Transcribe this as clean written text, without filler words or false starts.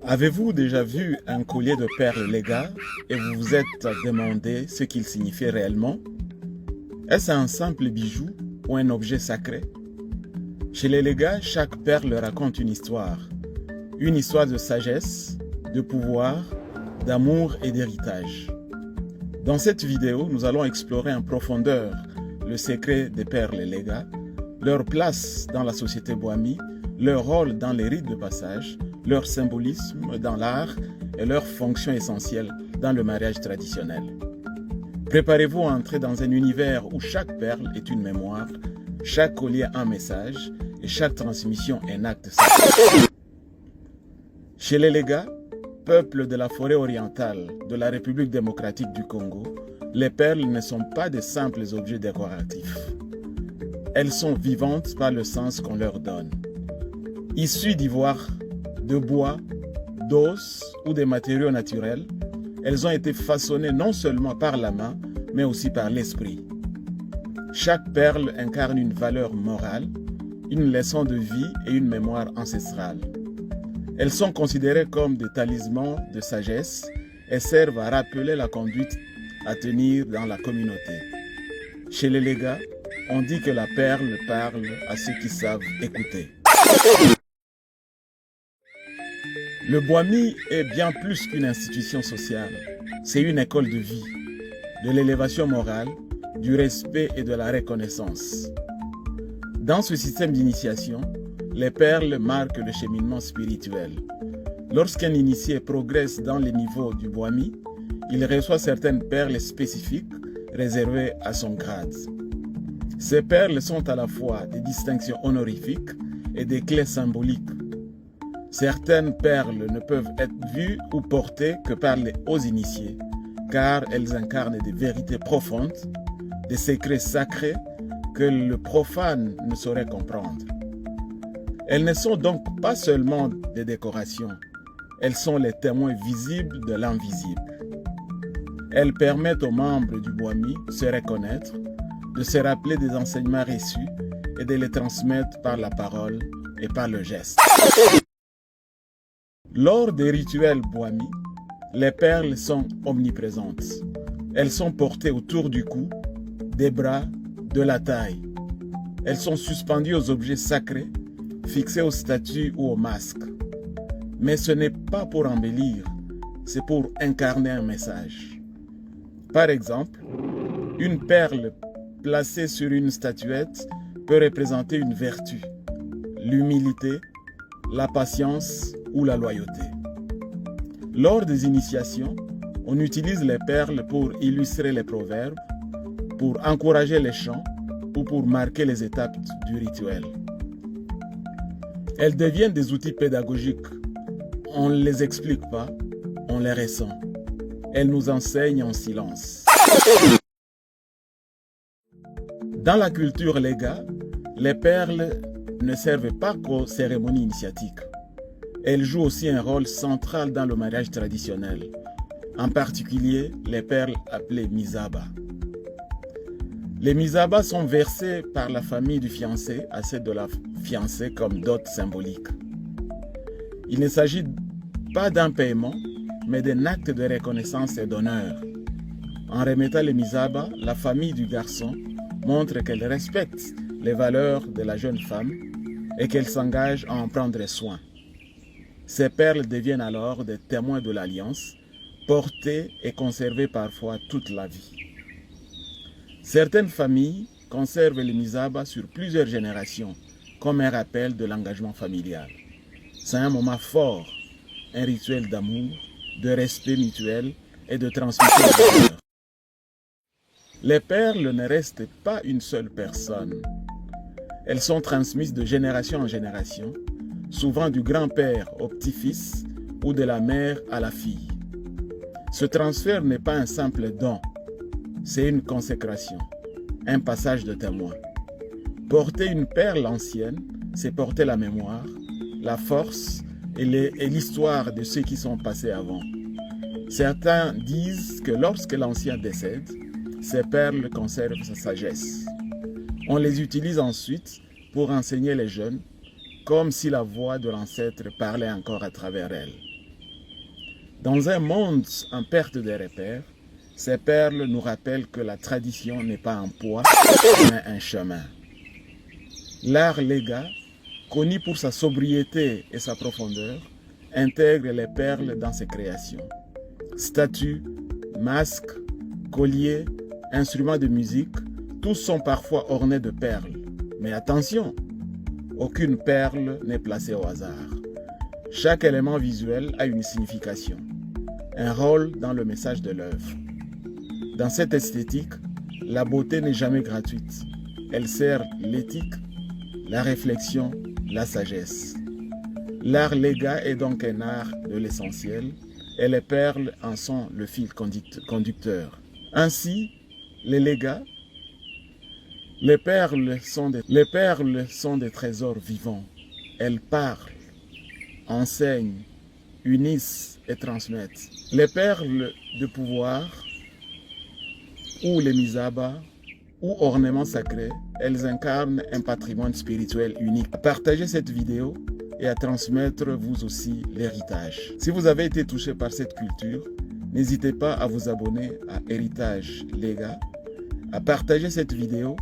Avez-vous déjà vu un collier de perles Lega et vous vous êtes demandé ce qu'il signifiait réellement? Est-ce un simple bijou ou un objet sacré? Chez les Lega, chaque perle raconte une histoire de sagesse, de pouvoir, d'amour et d'héritage. Dans cette vidéo, nous allons explorer en profondeur le secret des perles Lega, leur place dans la société Bwami, leur rôle dans les rites de passage, leur symbolisme dans l'art et leur fonction essentielle dans le mariage traditionnel. Préparez-vous à entrer dans un univers où chaque perle est une mémoire, chaque collier un message et chaque transmission un acte sacré. Chez les Lega, peuple de la forêt orientale de la République démocratique du Congo, les perles ne sont pas de simples objets décoratifs. Elles sont vivantes par le sens qu'on leur donne. Issues d'ivoire, de bois, d'os ou des matériaux naturels, elles ont été façonnées non seulement par la main, mais aussi par l'esprit. Chaque perle incarne une valeur morale, une leçon de vie et une mémoire ancestrale. Elles sont considérées comme des talismans de sagesse et servent à rappeler la conduite à tenir dans la communauté. Chez les Lega, on dit que la perle parle à ceux qui savent écouter. Le Bwami est bien plus qu'une institution sociale. C'est une école de vie, de l'élévation morale, du respect et de la reconnaissance. Dans ce système d'initiation, les perles marquent le cheminement spirituel. Lorsqu'un initié progresse dans les niveaux du Bwami, il reçoit certaines perles spécifiques réservées à son grade. Ces perles sont à la fois des distinctions honorifiques et des clés symboliques. Certaines perles ne peuvent être vues ou portées que par les hauts initiés, car elles incarnent des vérités profondes, des secrets sacrés que le profane ne saurait comprendre. Elles ne sont donc pas seulement des décorations, elles sont les témoins visibles de l'invisible. Elles permettent aux membres du Bwami de se reconnaître, de se rappeler des enseignements reçus et de les transmettre par la parole et par le geste. Lors des rituels Bwami, les perles sont omniprésentes. Elles sont portées autour du cou, des bras, de la taille. Elles sont suspendues aux objets sacrés, fixées aux statues ou aux masques. Mais ce n'est pas pour embellir, c'est pour incarner un message. Par exemple, une perle placée sur une statuette peut représenter une vertu, l'humilité, la patience ou la loyauté. Lors des initiations, on utilise les perles pour illustrer les proverbes, pour encourager les chants ou pour marquer les étapes du rituel. Elles deviennent des outils pédagogiques. On ne les explique pas, on les ressent. Elles nous enseignent en silence. Dans la culture Lega, les perles ne servent pas qu'aux cérémonies initiatiques. Elles jouent aussi un rôle central dans le mariage traditionnel, en particulier les perles appelées misaba. Les misaba sont versées par la famille du fiancé à celle de la fiancée comme dot symbolique. Il ne s'agit pas d'un paiement, mais d'un acte de reconnaissance et d'honneur. En remettant les misaba, la famille du garçon montre qu'elle respecte les valeurs de la jeune femme et qu'elle s'engage à en prendre soin. Ces perles deviennent alors des témoins de l'alliance, portées et conservées parfois toute la vie. Certaines familles conservent les misaba sur plusieurs générations, comme un rappel de l'engagement familial. C'est un moment fort, un rituel d'amour, de respect mutuel et de transmission de valeurs. Les perles ne restent pas une seule personne. Elles sont transmises de génération en génération, souvent du grand-père au petit-fils ou de la mère à la fille. Ce transfert n'est pas un simple don, c'est une consécration, un passage de témoin. Porter une perle ancienne, c'est porter la mémoire, la force et l'histoire de ceux qui sont passés avant. Certains disent que lorsque l'ancien décède, ces perles conservent sa sagesse. On les utilise ensuite pour enseigner les jeunes, comme si la voix de l'ancêtre parlait encore à travers elle. Dans un monde en perte de repères, ces perles nous rappellent que la tradition n'est pas un poids, mais un chemin. L'art Lega, connu pour sa sobriété et sa profondeur, intègre les perles dans ses créations. Statues, masques, colliers, instruments de musique, tous sont parfois ornés de perles. Mais attention, aucune perle n'est placée au hasard. Chaque élément visuel a une signification, un rôle dans le message de l'œuvre. Dans cette esthétique, la beauté n'est jamais gratuite. Elle sert l'éthique, la réflexion, la sagesse. L'art Lega est donc un art de l'essentiel et les perles en sont le fil conducteur. Ainsi, les Lega, les perles sont des trésors vivants. Elles parlent, enseignent, unissent et transmettent. Les perles de pouvoir, ou les misaba, ou ornements sacrés, elles incarnent un patrimoine spirituel unique. Partagez cette vidéo et à transmettre vous aussi l'héritage. Si vous avez été touché par cette culture, n'hésitez pas à vous abonner à Héritage Lega, à partager cette vidéo